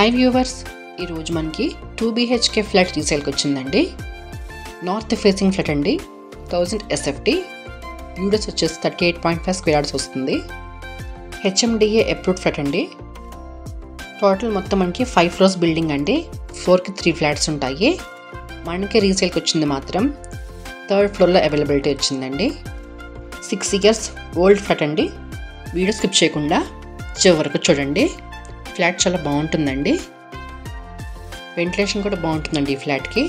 Hi viewers, ఈరోజు మనకి 2 BHK flat రీసేల్కి వచ్చిందండి. నార్త్ ఫేసింగ్ ఫ్లాట్ అండి. 1000 SFT, యూడస్ వచ్చేసి 38.5 స్క్వేర్ యార్డ్స్ వస్తుంది. HMDA అప్రూవ్డ్ ఫ్లాట్ అండి. టోటల్ మొత్తం మనకి 5 ఫ్లోర్స్ బిల్డింగ్ అండి. 4కి 3 ఫ్లాట్స్ ఉంటాయి. మనకి రీసేల్కి వచ్చింది మాత్రం 3rd ఫ్లోర్లో అవైలబిలిటీ వచ్చిందండి. 6 ఇయర్స్ ఓల్డ్ ఫ్లాట్ అండి. వీడియో స్కిప్ చేయకుండా చివరకు చూడండి. ఫ్లాట్ చాలా బాగుంటుందండి. వెంటిలేషన్ కూడా బాగుంటుందండి ఈ ఫ్లాట్కి.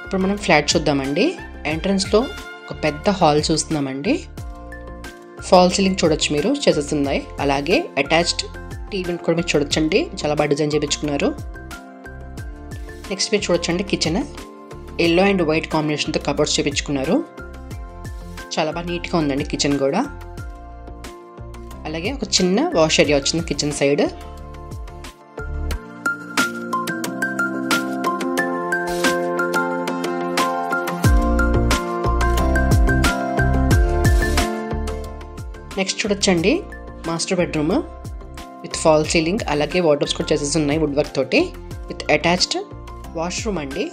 ఇప్పుడు మనం ఫ్లాట్ చూద్దామండి. ఎంట్రన్స్లో ఒక పెద్ద హాల్ చూస్తున్నామండి. ఫాల్ సీలింగ్ చూడొచ్చు, మీరు చేసేస్తున్నాయి. అలాగే అటాచ్డ్ టీవీ కూడా మీరు చూడొచ్చండి, చాలా బాగా డిజైన్ చేయించుకున్నారు. నెక్స్ట్ మీరు చూడొచ్చండి కిచెన్. ఎల్లో అండ్ వైట్ కాంబినేషన్తో కబోర్డ్స్ చేయించుకున్నారు. చాలా బాగా నీట్గా ఉందండి కిచెన్ కూడా. అలాగే ఒక చిన్న వాష్ ఏరియా వచ్చింది కిచెన్ సైడ్. నెక్స్ట్ చూడొచ్చండి master bedroom with fall ceiling, అలాగే వార్డ్రోబ్స్ కూడా చేసేసి ఉన్నాయి వుడ్ వర్క్ తోటి, విత్ అటాచ్డ్ వాష్రూమ్ అండి.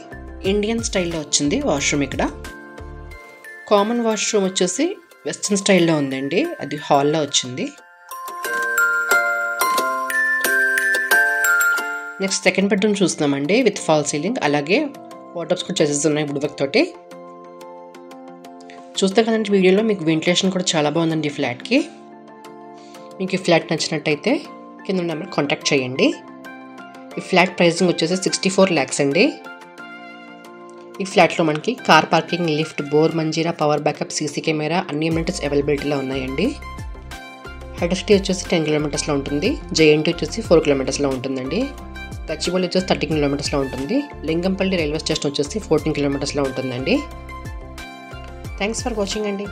ఇండియన్ స్టైల్లో వచ్చింది వాష్రూమ్. ఇక్కడ కామన్ వాష్రూమ్ వచ్చేసి వెస్ట్రన్ స్టైల్లో ఉందండి, అది హాల్లో వచ్చింది. నెక్స్ట్ సెకండ్ బెడ్రూమ్ చూస్తున్నామండి విత్ ఫాల్ సీలింగ్, అలాగే వార్డ్రోబ్స్ కూడా చేసేసి ఉన్నాయి వుడ్ వర్క్ తోటి. చూస్తే కదండి వీడియోలో మీకు వెంటిలేషన్ కూడా చాలా బాగుందండి ఈ ఫ్లాట్కి. మీకు ఈ ఫ్లాట్ నచ్చినట్టయితే కింద నెంబర్ కాంటాక్ట్ చేయండి. ఈ ఫ్లాట్ ప్రైసింగ్ వచ్చేసి 64 lakhs అండి. ఈ ఫ్లాట్లో మనకి car parking, lift, bore, Manjeera, power backup, CC camera అన్ని అమ్యూనిటీస్ అవైలబిలిటీలో ఉన్నాయండి. హెడ్ఎస్టీ వచ్చేసి 10 kilometers ఉంటుంది. జేఎన్టీ వచ్చేసి 4 kilometers ఉంటుందండి. గచ్చిబౌలి వచ్చేసి 30 kilometers ఉంటుంది. లింగంపల్లి రైల్వే స్టేషన్ వచ్చేసి 14 kilometers ఉంటుందండి. థ్యాంక్స్ ఫర్ వాచింగ్ అండి.